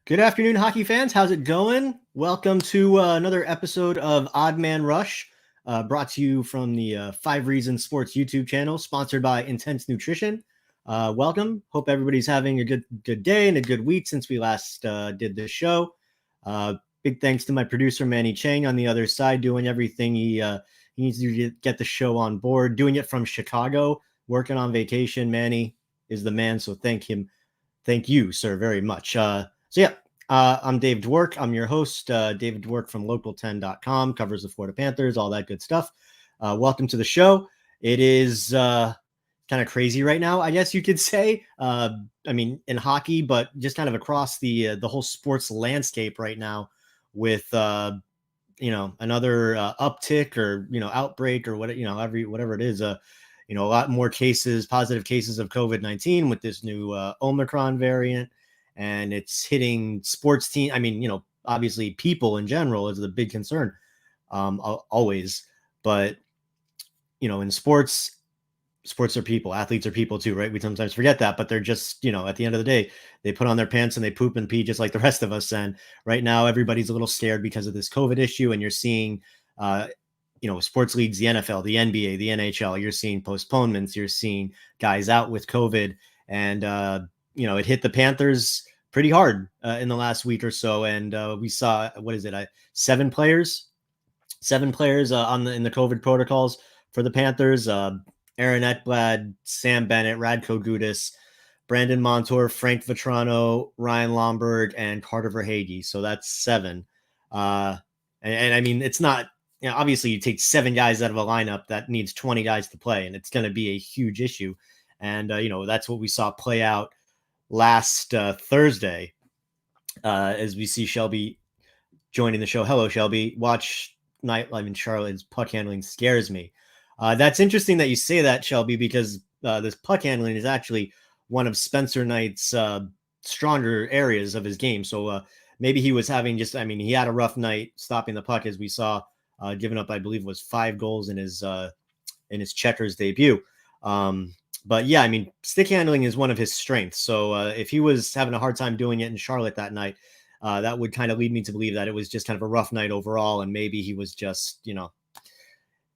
Good afternoon, hockey fans. How's it going? Welcome to another episode of Odd Man Rush, brought to you from the Five Reasons Sports YouTube channel, sponsored by Intense Nutrition. Welcome. Hope everybody's having a good day and a good week since we last did this show. Big thanks to my producer Manny Chang on the other side, doing everything he needs to get the show on board. Doing it from Chicago, working on vacation. Manny is the man, so thank you, sir, very much. I'm Dave Dwork. I'm your host, David Dwork from Local10.com, covers the Florida Panthers, all that good stuff. Welcome to the show. It is kind of crazy right now, I guess you could say. In hockey, but just kind of across the whole sports landscape right now with, another uptick or, outbreak or whatever it is. A lot more positive cases of COVID-19 with this new Omicron variant. And it's hitting sports team. Obviously people in general is the big concern, always. But, in sports are people, athletes are people too, right? We sometimes forget that, but they're just, at the end of the day, they put on their pants and they poop and pee just like the rest of us. And right now, everybody's a little scared because of this COVID issue. And you're seeing, sports leagues, the NFL, the NBA, the NHL, you're seeing postponements, you're seeing guys out with COVID. And, it hit the Panthers pretty hard in the last week or so. And we saw, seven players in the COVID protocols for the Panthers. Aaron Ekblad, Sam Bennett, Radko Gudas, Brandon Montour, Frank Vetrano, Ryan Lomberg, and Carter Verhaeghe. So that's seven. It's not, obviously you take seven guys out of a lineup that needs 20 guys to play, and it's going to be a huge issue. And, that's what we saw play out last Thursday, as we see Shelby joining the show. Hello, Shelby. Charlotte's puck handling scares me. That's interesting that you say that, Shelby, because this puck handling is actually one of Spencer Knight's stronger areas of his game. So maybe he was having he had a rough night stopping the puck, as we saw, giving up, I believe, was 5 goals in his Checkers debut. But yeah, stick handling is one of his strengths. So if he was having a hard time doing it in Charlotte that night, that would kind of lead me to believe that it was just kind of a rough night overall. And maybe he was just,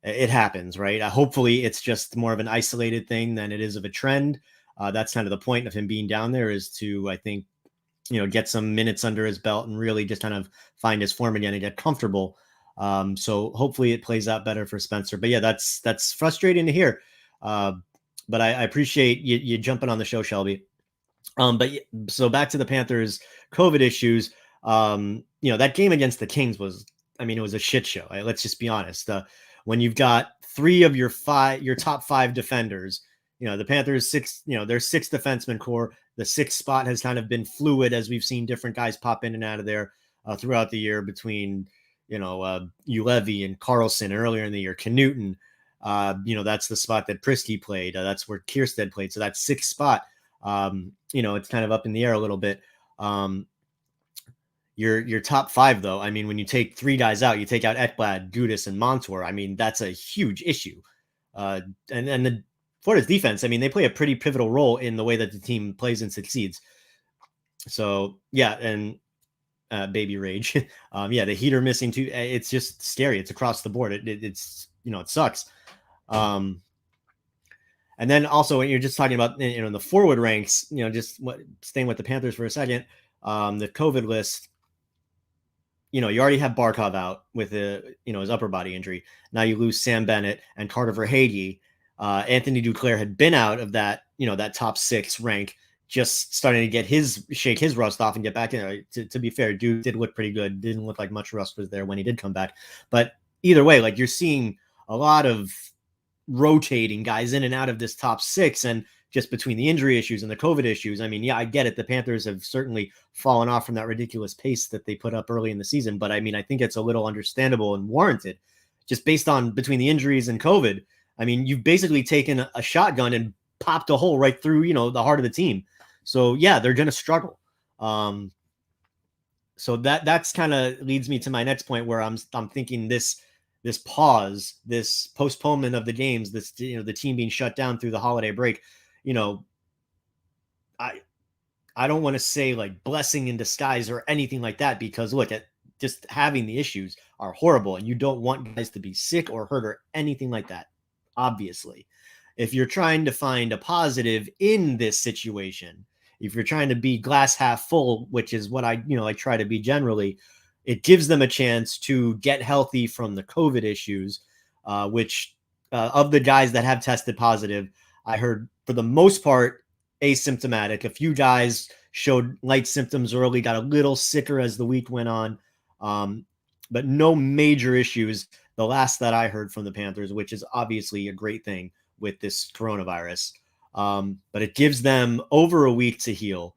it happens, right? Hopefully it's just more of an isolated thing than it is of a trend. That's kind of the point of him being down there, is to, I think, get some minutes under his belt and really just kind of find his form again and get comfortable. So hopefully it plays out better for Spencer. But yeah, that's frustrating to hear. But I appreciate you jumping on the show, Shelby. So back to the Panthers COVID issues. That game against the Kings was, it was a shit show. Right? Let's just be honest. When you've got 3 of your top 5 defenders, the Panthers their 6 defenseman core, the 6th spot has kind of been fluid as we've seen different guys pop in and out of there throughout the year between, Ulevy and Carlson earlier in the year, Knutson. That's the spot that Prisky played. That's where Kierstead played. So that 6th spot, it's kind of up in the air a little bit. Your top 5, though, when you take 3 guys out, you take out Ekblad, Gudas, and Montour. That's a huge issue. And the Florida's defense, they play a pretty pivotal role in the way that the team plays and succeeds. So yeah, and baby rage. The Heat are missing too. It's just scary. It's across the board. It's it sucks. And then also when you're just talking about, the forward ranks, staying with the Panthers for a second, the COVID list, you already have Barkov out with his upper body injury. Now you lose Sam Bennett and Carter Verhaeghe. Anthony Duclair had been out of that, that top 6 rank, just starting to shake his rust off and get back in. To be fair, Duke did look pretty good. Didn't look like much rust was there when he did come back. But either way, you're seeing a lot of rotating guys in and out of this top 6, and just between the injury issues and the COVID issues, I get it. The Panthers have certainly fallen off from that ridiculous pace that they put up early in the season. But I think it's a little understandable and warranted, just based on between the injuries and COVID. You've basically taken a shotgun and popped a hole right through, the heart of the team. So yeah, they're going to struggle. So that's kind of leads me to my next point, where I'm thinking this pause, this postponement of the games, the team being shut down through the holiday break, I don't want to say like blessing in disguise or anything like that, because look at just having the issues are horrible and you don't want guys to be sick or hurt or anything like that. Obviously, if you're trying to find a positive in this situation, if you're trying to be glass half full, which is what I try to be generally, it gives them a chance to get healthy from the COVID issues, which of the guys that have tested positive, I heard for the most part asymptomatic. A few guys showed light symptoms early, got a little sicker as the week went on, but no major issues. The last that I heard from the Panthers, which is obviously a great thing with this coronavirus, but it gives them over a week to heal.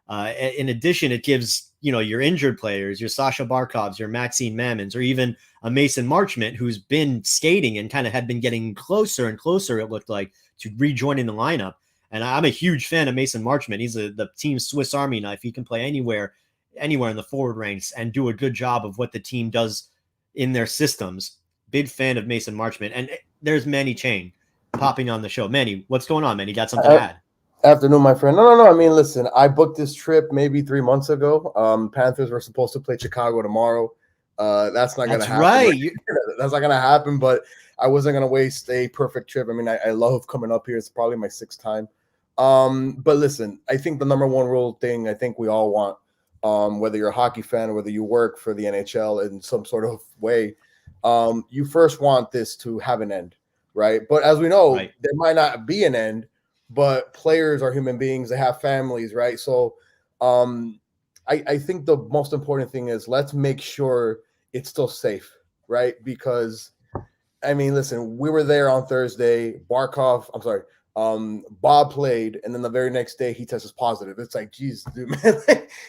In addition, it gives your injured players, your Sasha Barkovs, your Maxine Mammons, or even a Mason Marchment, who's been skating and kind of had been getting closer and closer, it looked like, to rejoining the lineup. And I'm a huge fan of Mason Marchment. He's the team's Swiss Army knife. He can play anywhere in the forward ranks and do a good job of what the team does in their systems. Big fan of Mason Marchment. And there's Manny Chain popping on the show. Manny, what's going on, man? You got something to add? Afternoon, my friend. No. I mean, listen, I booked this trip maybe 3 months ago. Panthers were supposed to play Chicago tomorrow. That's not going to happen. Right. That's not going to happen, but I wasn't going to waste a perfect trip. I mean, I love coming up here. It's probably my 6th time. But listen, I think the number one rule thing I think we all want, whether you're a hockey fan or whether you work for the NHL in some sort of way, you first want this to have an end, right? But as we know, there might not be an end, but players are human beings. They have families, right? So I think the most important thing is let's make sure it's still safe, right? Because, I mean, listen, we were there on Thursday. Bob played, and then the very next day he tests positive. It's like, geez, dude, man.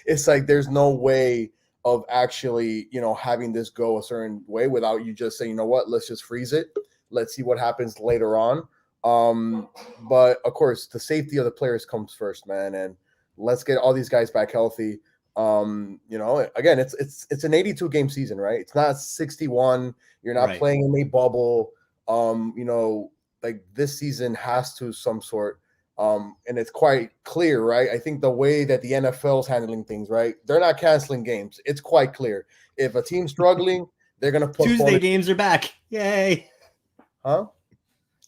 It's like there's no way of actually, having this go a certain way without you just saying, you know what, let's just freeze it. Let's see what happens later on. But of course, the safety of the players comes first, man. And let's get all these guys back healthy. Again, it's an 82 game season, right? It's not 61. You're not playing in a bubble. Like this season has to some sort. And it's quite clear, right? I think the way that the NFL is handling things, right? They're not canceling games. It's quite clear. If a team's struggling, they're going to put Tuesday games are back. Yay. Huh?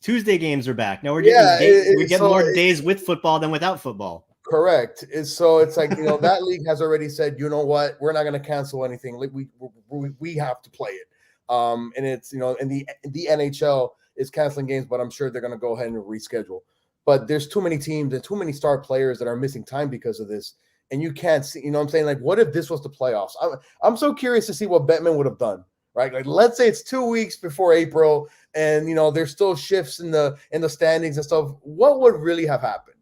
Tuesday games are back. Now we're getting we get more days with football than without football. Correct. It's like, that league has already said, you know what, we're not going to cancel anything. Like we have to play it. And it's, and the NHL is canceling games, but I'm sure they're going to go ahead and reschedule. But there's too many teams and too many star players that are missing time because of this. And you can't see, you know what I'm saying? Like, what if this was the playoffs? I'm so curious to see what Bettman would have done, right? Like, let's say it's 2 weeks before April and, there's still shifts in the standings and stuff. What would really have happened?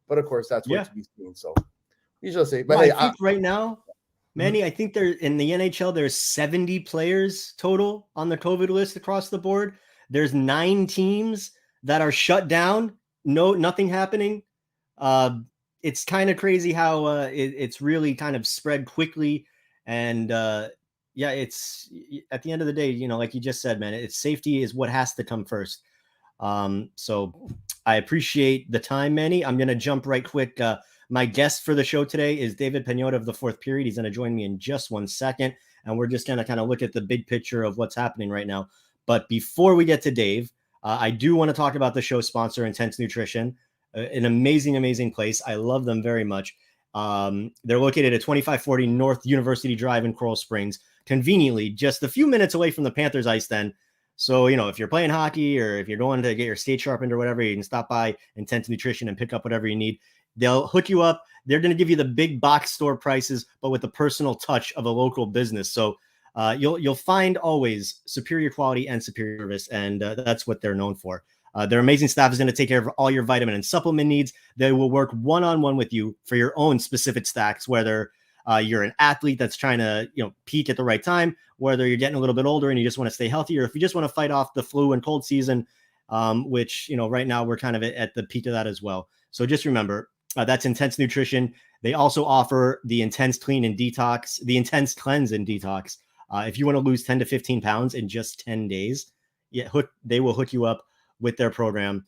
But of course, that's what to be seen. So you shall see. But I think right now, Manny, I think there in the NHL, there's 70 players total on the COVID list across the board. There's 9 teams that are shut down. Nothing happening. It's kind of crazy how it's really kind of spread quickly. And it's at the end of the day, like you just said, man, it's safety is what has to come first. So I appreciate the time, Manny. I'm going to jump right quick. My guest for the show today is David Pagnotta of the Fourth Period. He's going to join me in just 1 second. And we're just going to kind of look at the big picture of what's happening right now. But before we get to Dave, I do want to talk about the show sponsor, Intense Nutrition, an amazing, amazing place. I love them very much. They're located at 2540 North University Drive in Coral Springs, conveniently just a few minutes away from the Panthers ice then. So, if you're playing hockey or if you're going to get your skate sharpened or whatever, you can stop by Intense Nutrition and pick up whatever you need. They'll hook you up. They're going to give you the big box store prices, but with the personal touch of a local business. So you'll find always superior quality and superior service, and that's what they're known for. Their amazing staff is going to take care of all your vitamin and supplement needs. They will work one-on-one with you for your own specific stacks, whether you're an athlete that's trying to peak at the right time, whether you're getting a little bit older and you just want to stay healthy, or if you just want to fight off the flu and cold season, which right now we're kind of at the peak of that as well. So just remember, that's Intense Nutrition. They also offer the Intense Clean and Detox, the Intense Cleanse and Detox. If you want to lose 10 to 15 pounds in just 10 days, they will hook you up with their program.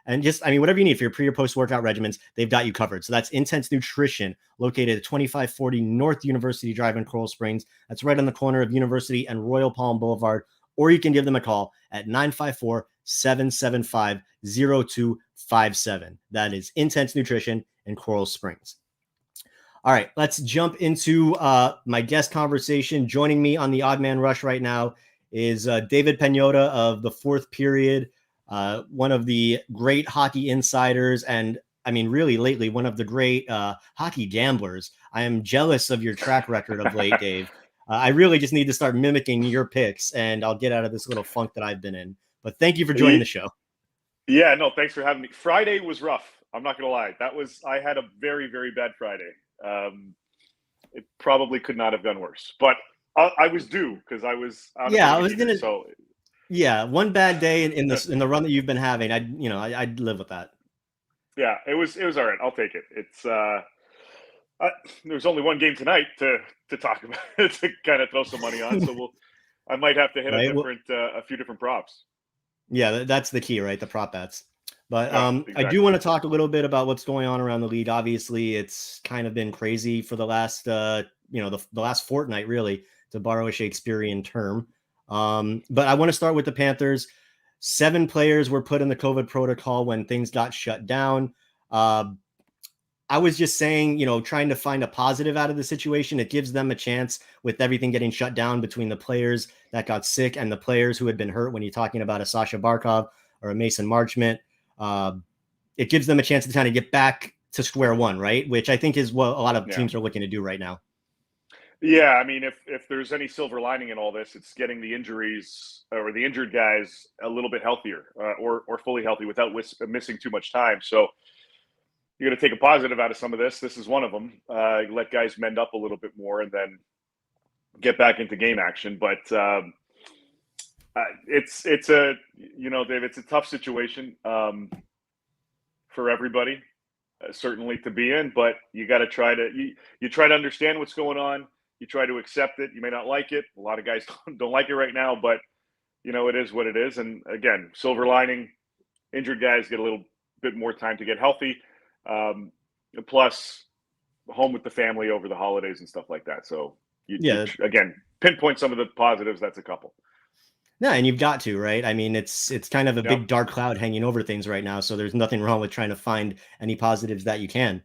And just, I mean, whatever you need for your pre or post workout regimens, they've got you covered. So that's Intense Nutrition, located at 2540 North University Drive in Coral Springs. That's right on the corner of University and Royal Palm Boulevard. Or you can give them a call at 954-775-0257. That is Intense Nutrition in Coral Springs. All right, let's jump into my guest conversation. Joining me on the Odd Man Rush right now is David Pagnotta of the Fourth Period, one of the great hockey insiders, and I mean, really lately, one of the great hockey gamblers. I am jealous of your track record of late, Dave. I really just need to start mimicking your picks, and I'll get out of this little funk that I've been in. But thank you for joining the show. Yeah, no, thanks for having me. Friday was rough. I'm not going to lie. I had a very, very bad Friday. It probably could not have gone worse, but I was due because I was out. Yeah, I was going to. So yeah, one bad day in the run that you've been having, I'd live with that. Yeah, it was all right. I'll take it. It's there's only one game tonight to talk about to kind of throw some money on. So I might have to hit a few different props. Yeah, that's the key, right? The prop bets. But exactly. I do want to talk a little bit about what's going on around the league. Obviously, it's kind of been crazy for the last the last fortnight, really, to borrow a Shakespearean term. But I want to start with the Panthers. 7 players were put in the COVID protocol when things got shut down. I was just saying, trying to find a positive out of the situation. It gives them a chance with everything getting shut down between the players that got sick and the players who had been hurt. When you're talking about a Sasha Barkov or a Mason Marchment, it gives them a chance to kind of get back to square one, right? Which I think is what a lot of teams are looking to do right now. Yeah, I mean, if there's any silver lining in all this, it's getting the injuries or the injured guys a little bit healthier or fully healthy without missing too much time. So you're going to take a positive out of some of this. This is one of them. Let guys mend up a little bit more and then get back into game action. But it's a Dave, it's a tough situation for everybody, certainly to be in. But you got to try to you try to understand what's going on. You try to accept it. You may not like it. A lot of guys don't like it right now, but it is what it is. And again, silver lining: injured guys get a little bit more time to get healthy. Plus, home with the family over the holidays and stuff like that. So, again, pinpoint some of the positives. That's a couple. Yeah, and you've got to, right? I mean, it's kind of a big dark cloud hanging over things right now. So there's nothing wrong with trying to find any positives that you can.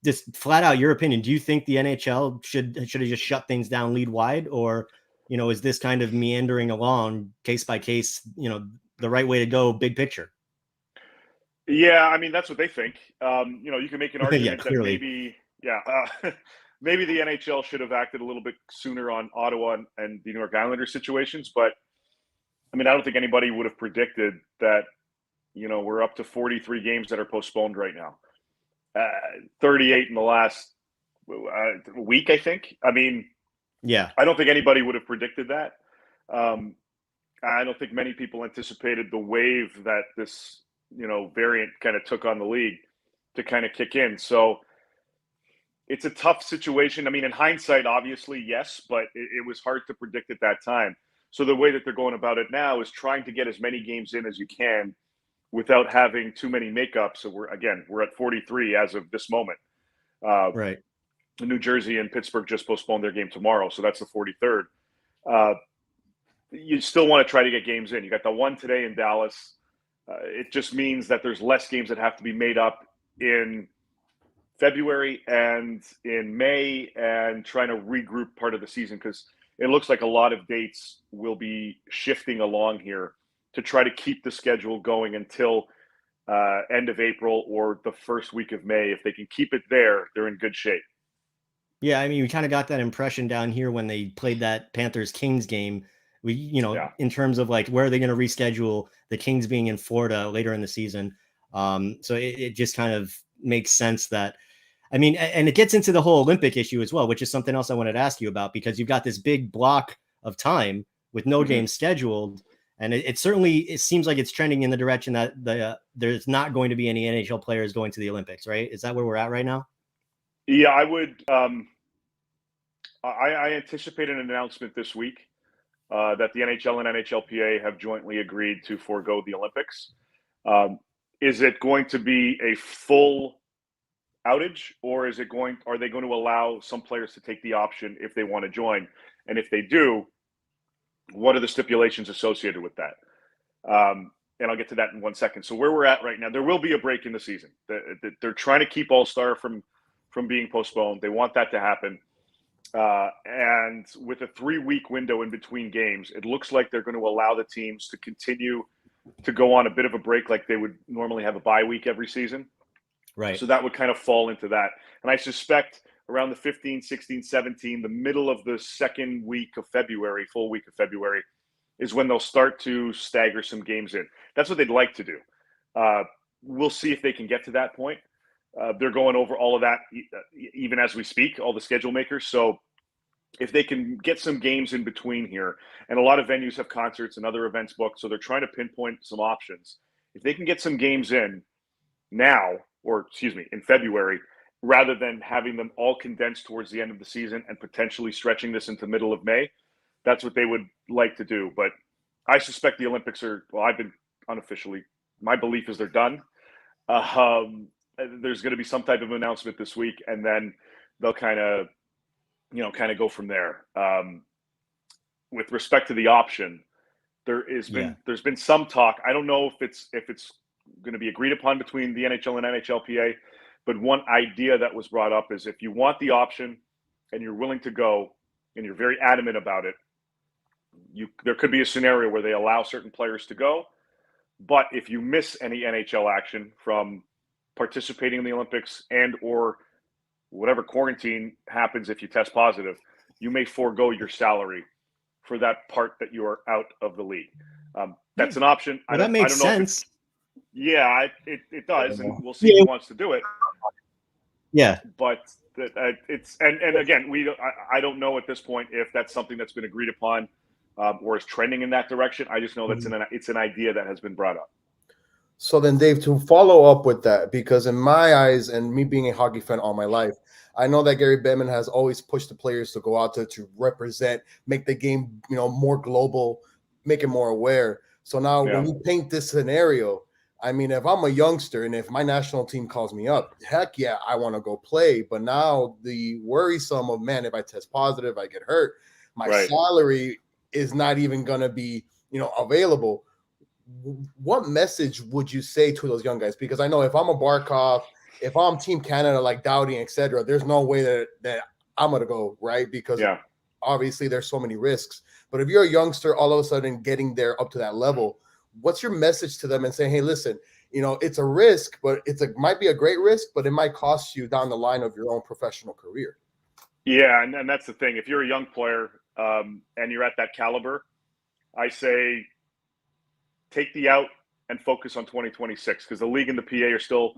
Just flat out, your opinion. Do you think the NHL should have just shut things down league wide, or is this kind of meandering along case by case? The right way to go, big picture. Yeah, I mean, that's what they think. You can make an argument that maybe, maybe the NHL should have acted a little bit sooner on Ottawa and the New York Islanders situations. But, I mean, I don't think anybody would have predicted that, we're up to 43 games that are postponed right now. 38 in the last week, I think. I mean, I don't think anybody would have predicted that. I don't think many people anticipated the wave that this variant kind of took on the league to kind of kick in. So it's a tough situation. I mean, in hindsight, obviously, yes, but it was hard to predict at that time. So the way that they're going about it now is trying to get as many games in as you can without having too many makeups. So we're at 43 as of this moment. Right. New Jersey and Pittsburgh just postponed their game tomorrow. So that's the 43rd. You still want to try to get games in. You got the one today in Dallas. It just means that there's less games that have to be made up in February and in May and trying to regroup part of the season, because it looks like a lot of dates will be shifting along here to try to keep the schedule going until end of April or the first week of May. If they can keep it there, they're in good shape. Yeah, I mean, we kind of got that impression down here when they played that Panthers-Kings game. In terms of like where are they going to reschedule, the Kings being in Florida later in the season. So it just kind of makes sense that, I mean, and it gets into the whole Olympic issue as well, which is something else I wanted to ask you about, because you've got this big block of time with no games scheduled. And it seems like it's trending in the direction that there's not going to be any NHL players going to the Olympics, right? Is that where we're at right now? Yeah, I would. I anticipate an announcement this week that the NHL and NHLPA have jointly agreed to forego the Olympics. is it going to be a full outage, or are they going to allow some players to take the option if they want to join? And if they do, what are the stipulations associated with that? And I'll get to that in 1 second. So where we're at right now, there will be a break in the season. They're trying to keep All-Star from being postponed. They want that to happen. And with a 3-week window in between games, it looks like they're going to allow the teams to continue to go on a bit of a break, like they would normally have a bye week every season. Right. So that would kind of fall into that. And I suspect around the 15, 16, 17, the middle of the second week of February, full week of February, is when they'll start to stagger some games in. That's what they'd like to do. We'll see if they can get to that point. They're going over all of that even as we speak, all the schedule makers. So if they can get some games in between here, and a lot of venues have concerts and other events booked, so they're trying to pinpoint some options. If they can get some games in now, in February, rather than having them all condensed towards the end of the season and potentially stretching this into middle of May, that's what they would like to do. But I suspect the Olympics I've been unofficially, my belief is they're done. There's going to be some type of announcement this week, and then they'll kind of go from there. With respect to the option, there's been some talk. I don't know if it's going to be agreed upon between the NHL and NHLPA, but one idea that was brought up is if you want the option and you're willing to go and you're very adamant about it, there could be a scenario where they allow certain players to go, but if you miss any NHL action from participating in the Olympics and or whatever quarantine happens if you test positive, you may forego your salary for that part that you are out of the league. That's an option. Well, that makes sense. It does, and we'll see who wants to do it. Yeah, but it's and again, I don't know at this point if that's something that's been agreed upon or is trending in that direction. I just know that's it's an idea that has been brought up. So then, Dave, to follow up with that, because in my eyes, and me being a hockey fan all my life, I know that Gary Bettman has always pushed the players to go out to represent, make the game, more global, make it more aware. So now when you paint this scenario, I mean, if I'm a youngster and if my national team calls me up, heck yeah, I want to go play. But now the worrisome of, man, if I test positive, I get hurt, my salary is not even going to be, available. What message would you say to those young guys? Because I know if I'm a Barkov, if I'm Team Canada like Doughty, etc., there's no way that I'm going to go, right? Because obviously there's so many risks. But if you're a youngster all of a sudden getting there up to that level, what's your message to them and saying, hey, listen, it's a risk, but might be a great risk, but it might cost you down the line of your own professional career. Yeah, and that's the thing. If you're a young player and you're at that caliber, I say take the out and focus on 2026, because the league and the PA are still,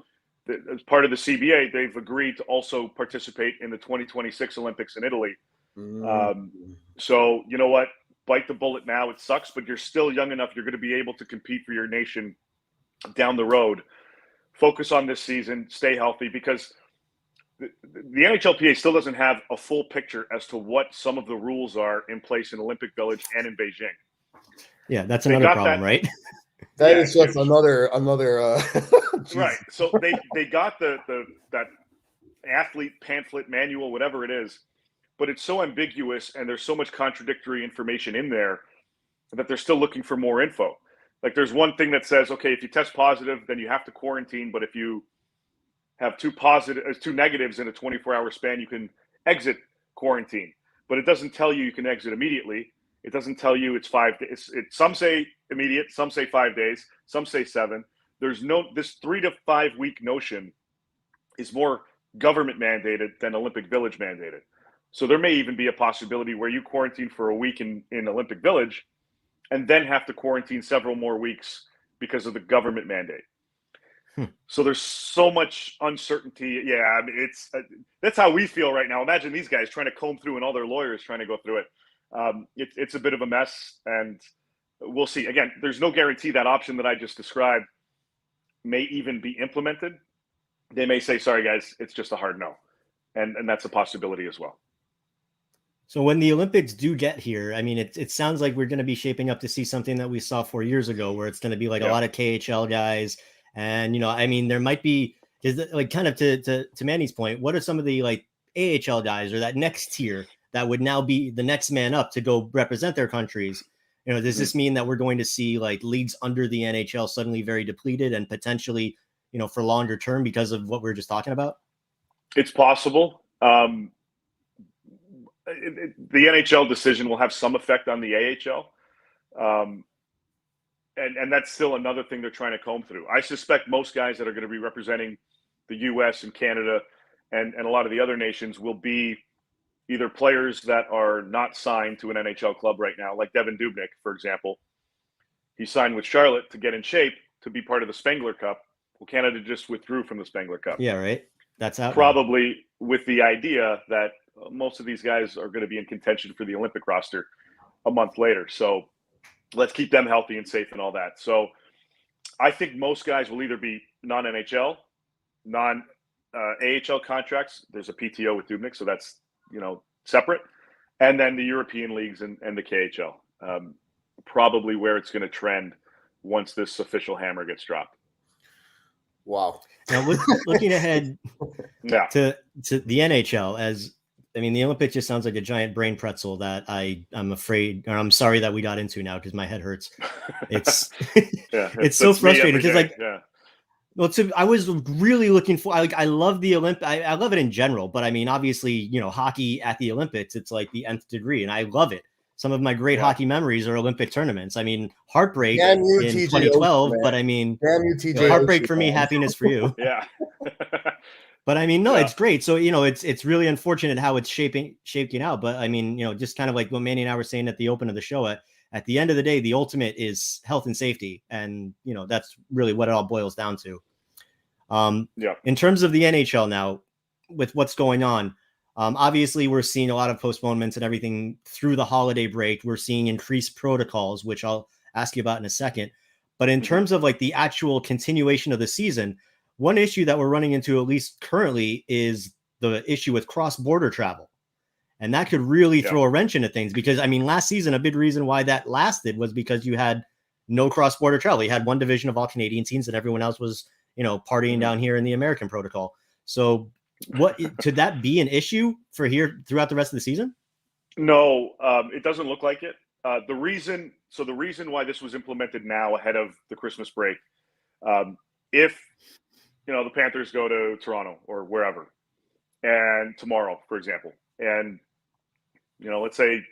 as part of the CBA, they've agreed to also participate in the 2026 Olympics in Italy. So you know what? Bite the bullet now. It sucks, but you're still young enough. You're going to be able to compete for your nation down the road. Focus on this season. Stay healthy, because the NHLPA still doesn't have a full picture as to what some of the rules are in place in Olympic Village and in Beijing. Yeah, that's another problem, right? That is just another right. So they got that athlete pamphlet manual, whatever it is, but it's so ambiguous and there's so much contradictory information in there that they're still looking for more info. Like there's one thing that says, okay, if you test positive, then you have to quarantine, but if you have two negatives in a 24-hour span, you can exit quarantine. But it doesn't tell you can exit immediately. It doesn't tell you it's 5 days. Some say immediate, some say 5 days, some say 7. This 3 to 5 week notion is more government mandated than Olympic Village mandated. So there may even be a possibility where you quarantine for a week in Olympic Village and then have to quarantine several more weeks because of the government mandate. So there's so much uncertainty. Yeah, I mean, that's how we feel right now. Imagine these guys trying to comb through and all their lawyers trying to go through it. It's a bit of a mess, and we'll see. Again, there's no guarantee that option that I just described may even be implemented. They may say, sorry, guys, it's just a hard no. And that's a possibility as well. So when the Olympics do get here, I mean, it sounds like we're going to be shaping up to see something that we saw 4 years ago, where it's going to be like a lot of KHL guys And, I mean, there might be, like, kind of to Manny's point, what are some of the like AHL guys or that next tier that would now be the next man up to go represent their countries? Does this mean that we're going to see like leagues under the NHL suddenly very depleted and potentially, for longer term because of what we were just talking about? It's possible. The NHL decision will have some effect on the AHL. And that's still another thing they're trying to comb through. I suspect most guys that are going to be representing the US and Canada and a lot of the other nations will be either players that are not signed to an NHL club right now, like Devin Dubnyk, for example. He signed with Charlotte to get in shape to be part of the Spengler Cup. Well, Canada just withdrew from the Spengler Cup. Yeah, right. That's out. Probably now, with the idea that most of these guys are going to be in contention for the Olympic roster a month later. So let's keep them healthy and safe and all that. So I think most guys will either be non-NHL, non-AHL contracts. There's a PTO with Dubnyk, so that's, separate. And then the European leagues and the KHL. Probably where it's going to trend once this official hammer gets dropped. Wow. Now, looking ahead to the NHL, the Olympics just sounds like a giant brain pretzel that I'm afraid, or I'm sorry that we got into now because my head hurts. It's it's so frustrating because I was really looking for. I love the Olympic. I love it in general, but I mean, obviously, hockey at the Olympics, it's like the nth degree, and I love it. Some of my great hockey memories are Olympic tournaments. I mean, heartbreak in 2012, but I mean, heartbreak for me, happiness for you. Yeah. But I mean, no, it's great. So, it's really unfortunate how it's shaking out. But I mean, just kind of like what Manny and I were saying at the open of the show, at the end of the day, the ultimate is health and safety. And, that's really what it all boils down to. In terms of the NHL now, with what's going on, obviously we're seeing a lot of postponements and everything through the holiday break. We're seeing increased protocols, which I'll ask you about in a second. But in terms of like the actual continuation of the season, one issue that we're running into, at least currently, is the issue with cross-border travel. And that could really throw a wrench into things because, I mean, last season, a big reason why that lasted was because you had no cross-border travel. You had one division of all Canadian teams and everyone else was, partying down here in the American protocol. So could that be an issue for here throughout the rest of the season? No, it doesn't look like it. The reason why this was implemented now ahead of the Christmas break, if the Panthers go to Toronto or wherever, and tomorrow, for example, and let's say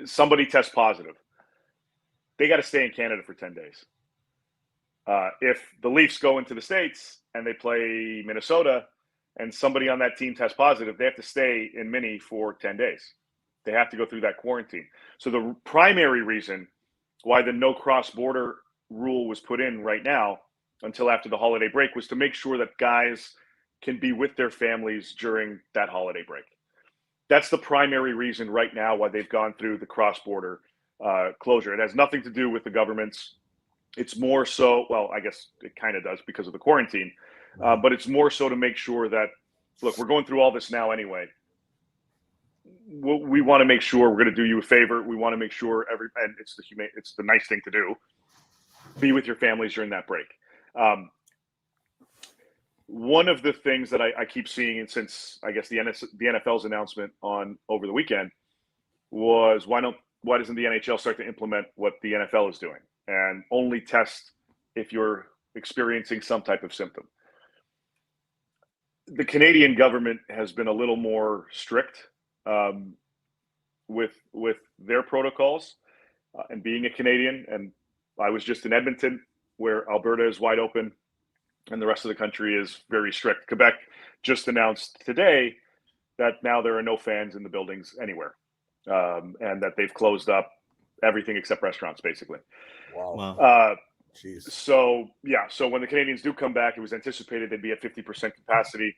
somebody tests positive, they got to stay in Canada for 10 days. If the Leafs go into the States and they play Minnesota and somebody on that team tests positive, they have to stay in Mini for 10 days. They have to go through that quarantine. So the primary reason why the no cross-border rule was put in right now until after the holiday break was to make sure that guys can be with their families during that holiday break. That's the primary reason right now why they've gone through the cross-border closure. It has nothing to do with the government's. It's more so, well, I guess it kind of does because of the quarantine, but it's more so to make sure that, look, we're going through all this now anyway. We want to make sure we're going to do you a favor. We want to make sure and it's the nice thing to do. Be with your families during that break. One of the things that I keep seeing since I guess the NFL's announcement over the weekend was why doesn't the NHL start to implement what the NFL is doing and only test if you're experiencing some type of symptom? The Canadian government has been a little more strict with their protocols, and being a Canadian, and I was just in Edmonton, where Alberta is wide open, and the rest of the country is very strict. Quebec just announced today that now there are no fans in the buildings anywhere, and that they've closed up everything except restaurants, basically. Wow. So when the Canadians do come back, it was anticipated they'd be at 50% capacity.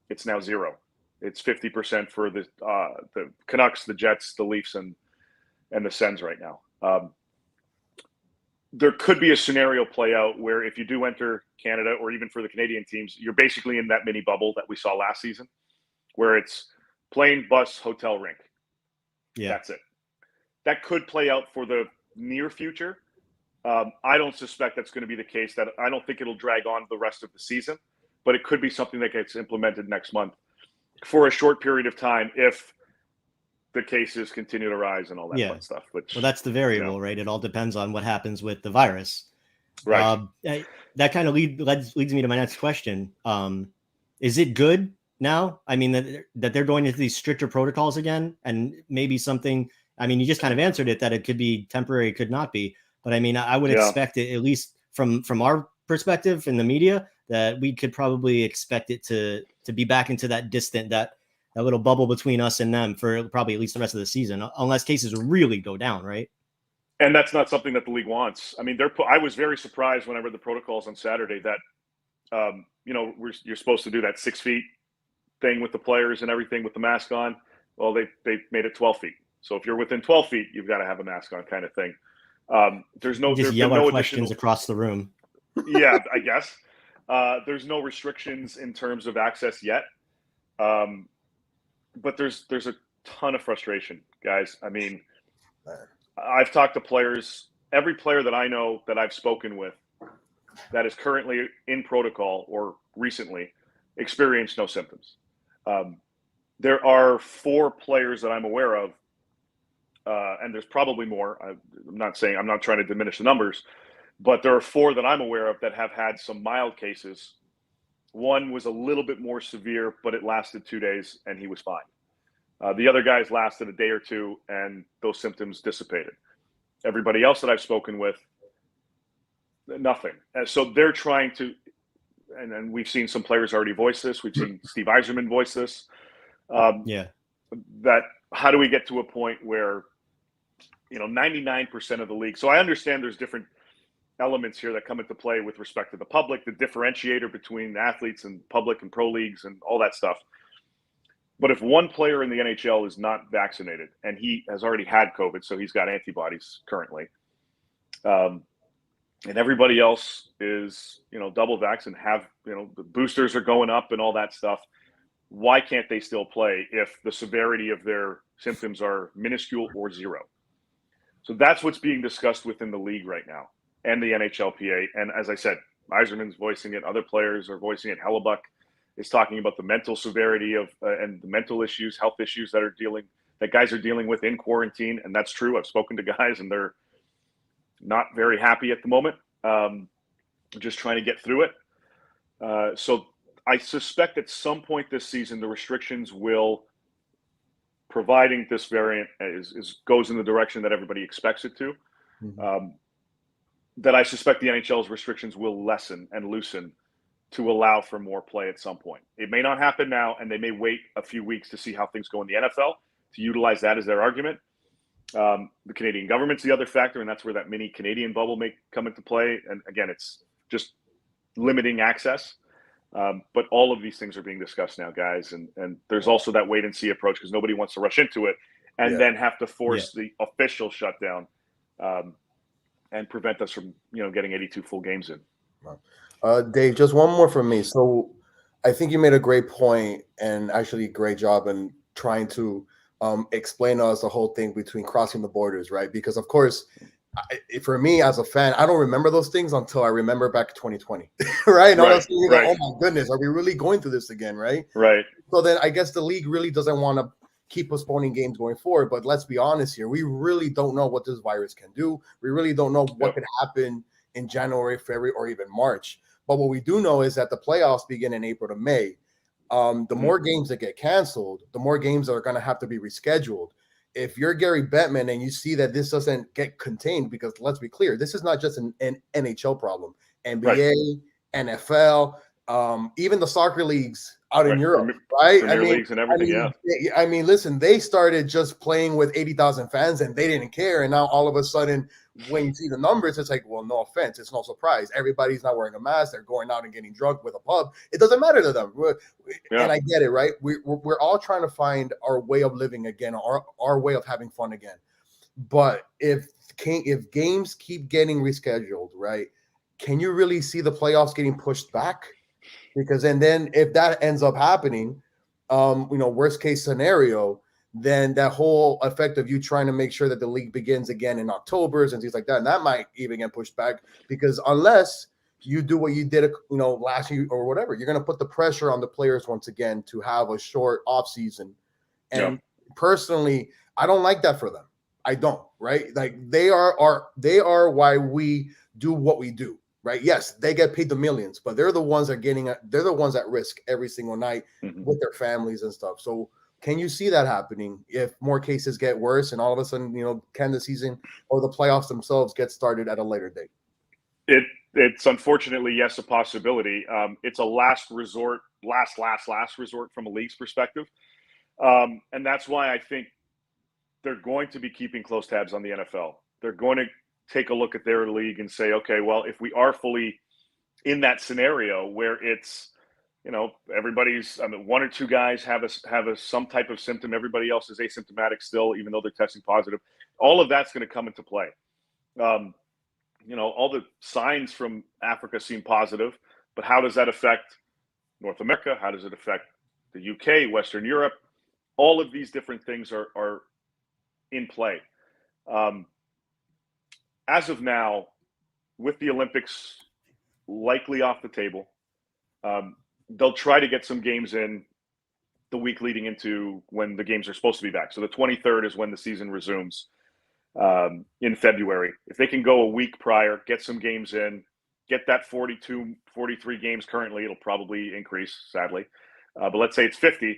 It's now 0. It's 50% for the Canucks, the Jets, the Leafs, and the Sens right now. There could be a scenario play out where if you do enter Canada, or even for the Canadian teams, you're basically in that mini bubble that we saw last season, where it's plane, bus, hotel, rink. Yeah, that's it. That could play out for the near future. I don't suspect that's going to be the case. That I don't think it'll drag on the rest of the season, but it could be something that gets implemented next month for a short period of time if the cases continue to rise and all that fun stuff. Well, that's the variable, right? It all depends on what happens with the virus. Right. That kind of leads me to my next question. Is it good now? I mean, that they're going into these stricter protocols again, and maybe something. I mean, you just kind of answered it that it could be temporary, it could not be. But I mean, I would expect it, at least from our perspective in the media, that we could probably expect it to be back into that distant, that little bubble between us and them for probably at least the rest of the season, unless cases really go down, right? And that's not something that the league wants. I mean, I was very surprised when I read the protocols on Saturday that, you're supposed to do that 6 feet thing with the players and everything with the mask on. Well, they made it 12 feet. So if you're within 12 feet, you've got to have a mask on, kind of thing. There's no just yell our questions across the room. Yeah, I guess. There's no restrictions in terms of access yet. But there's a ton of frustration, guys. I mean, I've talked to players, every player that I know that I've spoken with that is currently in protocol or recently experienced no symptoms. There are 4 players that I'm aware of, and there's probably more. I'm not trying to diminish the numbers, but there are 4 that I'm aware of that have had some mild cases. One was a little bit more severe, but it lasted 2 days and he was fine. The other guys lasted a day or 2 and those symptoms dissipated. Everybody else that I've spoken with, nothing. And so they're trying to, and we've seen some players already voice this. We've seen Steve Yzerman voice this. That how do we get to a point where, 99% of the league. So I understand there's different elements here that come into play with respect to the public, the differentiator between athletes and public and pro leagues and all that stuff. But if one player in the NHL is not vaccinated and he has already had COVID, so he's got antibodies currently, and everybody else is, double vax and have, the boosters are going up and all that stuff, why can't they still play if the severity of their symptoms are minuscule or 0? So that's what's being discussed within the league right now and the NHLPA. And as I said, Yzerman's voicing it. Other players are voicing it. Hellebuck is talking about the mental severity of and the mental issues, health issues that guys are dealing with in quarantine. And that's true. I've spoken to guys and they're not very happy at the moment. Just trying to get through it. So I suspect at some point this season, the restrictions will, providing this variant goes in the direction that everybody expects it to, that I suspect the NHL's restrictions will lessen and loosen to allow for more play at some point. It may not happen now, and they may wait a few weeks to see how things go in the NFL to utilize that as their argument. The Canadian government's the other factor, and that's where that mini Canadian bubble may come into play. And again, it's just limiting access. But all of these things are being discussed now, guys. And there's also that wait and see approach because nobody wants to rush into it and then have to force the official shutdown and prevent us from, getting 82 full games in. Dave, just one more from me. So I think you made a great point and actually a great job in trying to explain to us the whole thing between crossing the borders, right? Because of course, for me as a fan, I don't remember those things until I remember back 2020, right? And I was thinking, oh my goodness, are we really going through this again, right? Right. So then I guess the league really doesn't want to keep postponing games going forward. But let's be honest here, we really don't know what this virus can do. We really don't know what could happen in January, February, or even March. But what we do know is that the playoffs begin in April to May. The more games that get canceled, the more games are going to have to be rescheduled. If you're Gary Bettman and you see that this doesn't get contained, because let's be clear, this is not just an NHL problem. NBA, NFL, even the soccer leagues out in Europe, right? Leagues and everything, I mean, listen, they started just playing with 80,000 fans and they didn't care. And now all of a sudden, when you see the numbers, it's like, well, no offense. It's no surprise. Everybody's not wearing a mask. They're going out and getting drunk with a pub. It doesn't matter to them. And I get it, right? We're all trying to find our way of living again, our way of having fun again. But if games keep getting rescheduled, right, can you really see the playoffs getting pushed back? Because and then if that ends up happening, worst case scenario, then that whole effect of you trying to make sure that the league begins again in October and things like that, and that might even get pushed back, because unless you do what you did, last year or whatever, you're going to put the pressure on the players once again to have a short off season. And personally, I don't like that for them. I don't, right? Like they are why we do what we do, right? Yes, they get paid the millions, but they're the ones they're the ones at risk every single night with their families and stuff. So can you see that happening if more cases get worse and all of a sudden, can the season or the playoffs themselves get started at a later date? It's unfortunately, yes, a possibility. It's a last resort from a league's perspective. And that's why I think they're going to be keeping close tabs on the NFL. They're going to take a look at their league and say, okay, well, if we are fully in that scenario where it's, everybody's, one or two guys have some type of symptom, everybody else is asymptomatic still, even though they're testing positive. All of that's going to come into play. All the signs from Africa seem positive, but how does that affect North America? How does it affect the UK, Western Europe? All of these different things are in play. As of now, with the Olympics likely off the table, they'll try to get some games in the week leading into when the games are supposed to be back. So the 23rd is when the season resumes in February. If they can go a week prior, get some games in, get that 42, 43 games currently, it'll probably increase, sadly. But let's say it's 50.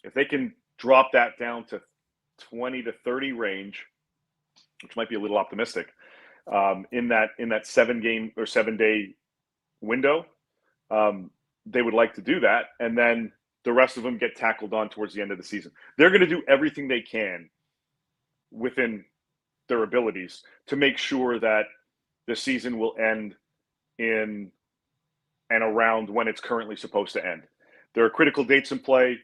If they can drop that down to 20 to 30 range, which might be a little optimistic, in that 7-game or 7-day window, they would like to do that. And then the rest of them get tackled on towards the end of the season. They're going to do everything they can within their abilities to make sure that the season will end in and around when it's currently supposed to end. There are critical dates in play.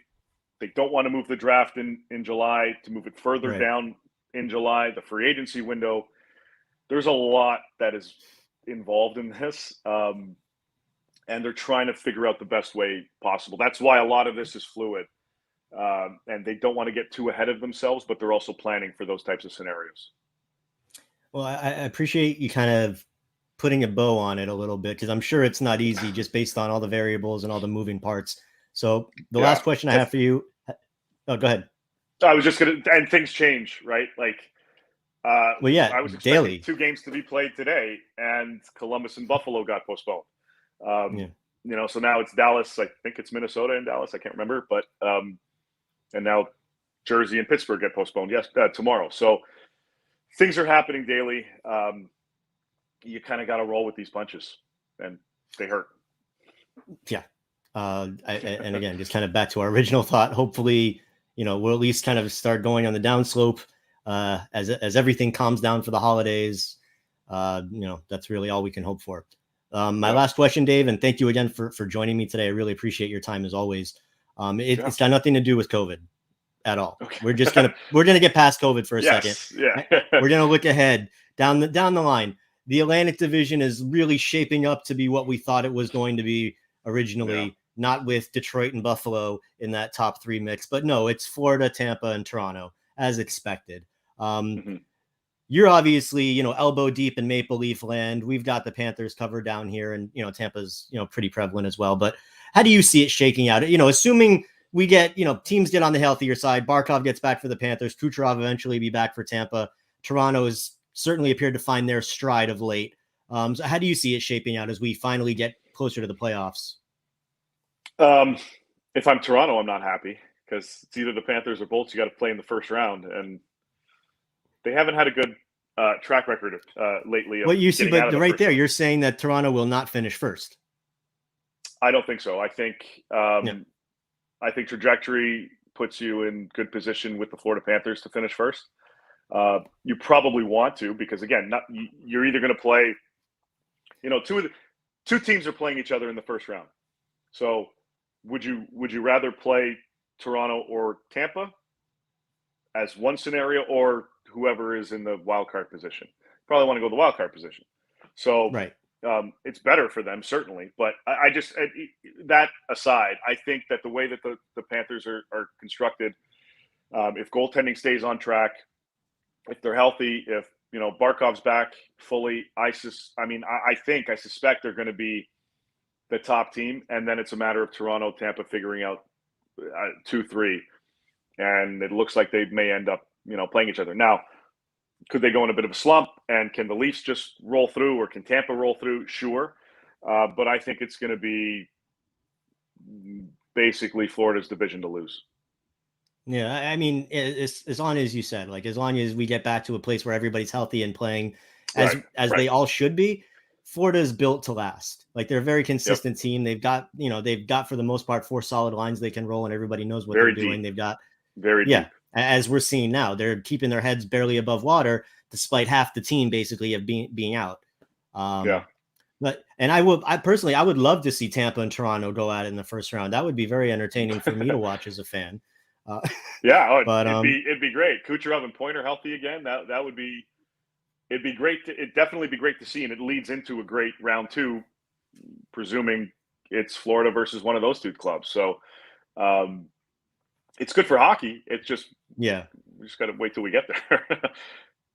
They don't want to move the draft in July, to move it further down in July, the free agency window. There's a lot that is involved in this, and they're trying to figure out the best way possible. That's why a lot of this is fluid, and they don't want to get too ahead of themselves, but they're also planning for those types of scenarios. Well, I appreciate you kind of putting a bow on it a little bit, because I'm sure it's not easy just based on all the variables and all the moving parts. So the last question I have for you. Oh, go ahead. I was just going to, and things change, right? Like, I was expecting daily 2 games to be played today, and Columbus and Buffalo got postponed. So now it's Dallas. I think it's Minnesota and Dallas. I can't remember, but and now Jersey and Pittsburgh get postponed. Yes, tomorrow. So things are happening daily. You kind of got to roll with these punches, and they hurt. Yeah. And again, just kind of back to our original thought. Hopefully, we'll at least kind of start going on the downslope as everything calms down for the holidays. That's really all we can hope for. My last question, Dave, and thank you again for joining me today. I really appreciate your time as always. It's got nothing to do with COVID at all. Okay. We're gonna get past COVID for a second. Yeah. We're gonna look ahead down the line. The Atlantic Division is really shaping up to be what we thought it was going to be originally, not with Detroit and Buffalo in that top 3 mix, but no, it's Florida, Tampa, and Toronto as expected. You're obviously, elbow deep in Maple Leaf land. We've got the Panthers covered down here, and, Tampa's, pretty prevalent as well. But how do you see it shaking out? Assuming we get, teams get on the healthier side, Barkov gets back for the Panthers, Kucherov eventually be back for Tampa. Toronto has certainly appeared to find their stride of late. So how do you see it shaping out as we finally get closer to the playoffs? If I'm Toronto, I'm not happy, because it's either the Panthers or Bolts you got to play in the first round, and they haven't had a good track record lately. What you see, but right there, you're saying that Toronto will not finish first. I don't think so. I think trajectory puts you in good position with the Florida Panthers to finish first. You probably want to, because again, you're either going to play, two teams are playing each other in the first round. So would you rather play Toronto or Tampa as one scenario, or whoever is in the wild card position? Probably want to go the wild card position. So it's better for them, certainly. But I just, that aside, I think that the way that the Panthers are constructed, If goaltending stays on track, if they're healthy, if Barkov's back fully, I suspect they're going to be the top team, and then it's a matter of Toronto, Tampa figuring out 2-3, and it looks like they may end up playing each other. Now, could they go in a bit of a slump, and can the Leafs just roll through, or can Tampa roll through? Sure, but I think it's going to be basically Florida's division to lose. Yeah, I mean, as long as you said, like, as long as we get back to a place where everybody's healthy and playing as they all should be, Florida is built to last. Like, they're a very consistent team. They've got for the most part 4 solid lines they can roll, and everybody knows what they're doing. They've got deep. As we're seeing now, they're keeping their heads barely above water despite half the team basically of being out. But I personally would love to see Tampa and Toronto go at it in the first round. That would be very entertaining for me to watch as a fan. It'd be great. Kucherov and Pointer healthy again. That would be. It'd be great. It'd definitely be great to see, and it leads into a great round 2, presuming it's Florida versus one of those 2 clubs. So, it's good for hockey. It's just we just got to wait till we get there.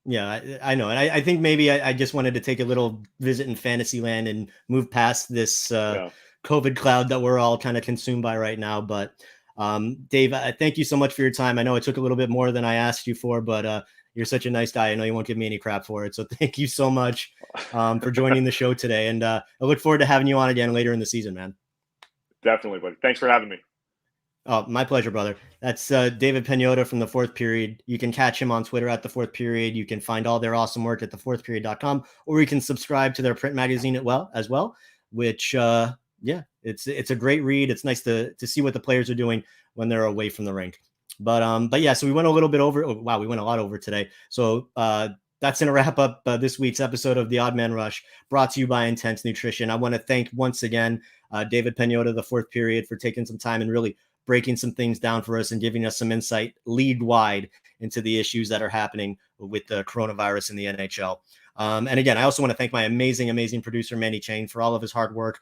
Yeah, I know, and I think maybe I just wanted to take a little visit in fantasy land and move past this COVID cloud that we're all kind of consumed by right now, but. Dave, thank you so much for your time. I know it took a little bit more than I asked you for, but you're such a nice guy. I know you won't give me any crap for it. So thank you so much for joining the show today. And I look forward to having you on again later in the season, man. Definitely, buddy. Thanks for having me. Oh, my pleasure, brother. That's David Pagnotta from The Fourth Period. You can catch him on Twitter at The Fourth Period. You can find all their awesome work at thefourthperiod.com, or you can subscribe to their print magazine as well, which it's a great read. It's nice to see what the players are doing when they're away from the rink. But yeah, so we went a little bit over. Oh, wow, we went a lot over today. So that's going to wrap up this week's episode of The Odd Man Rush, brought to you by Intense Nutrition. I want to thank once again David Pagnotta, The Fourth Period, for taking some time and really breaking some things down for us and giving us some insight league-wide into the issues that are happening with the coronavirus in the NHL. And again, I also want to thank my amazing producer, Manny Chain, for all of his hard work,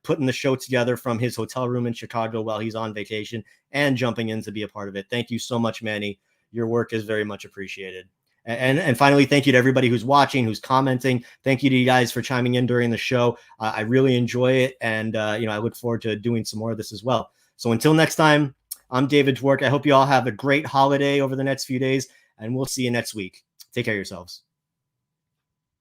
putting the show together from his hotel room in Chicago while he's on vacation and jumping in to be a part of it. Thank you so much, Manny. Your work is very much appreciated. And finally, thank you to everybody who's watching, who's commenting. Thank you to you guys for chiming in during the show. I really enjoy it. And, I look forward to doing some more of this as well. So until next time, I'm David Dwork. I hope you all have a great holiday over the next few days, and we'll see you next week. Take care of yourselves.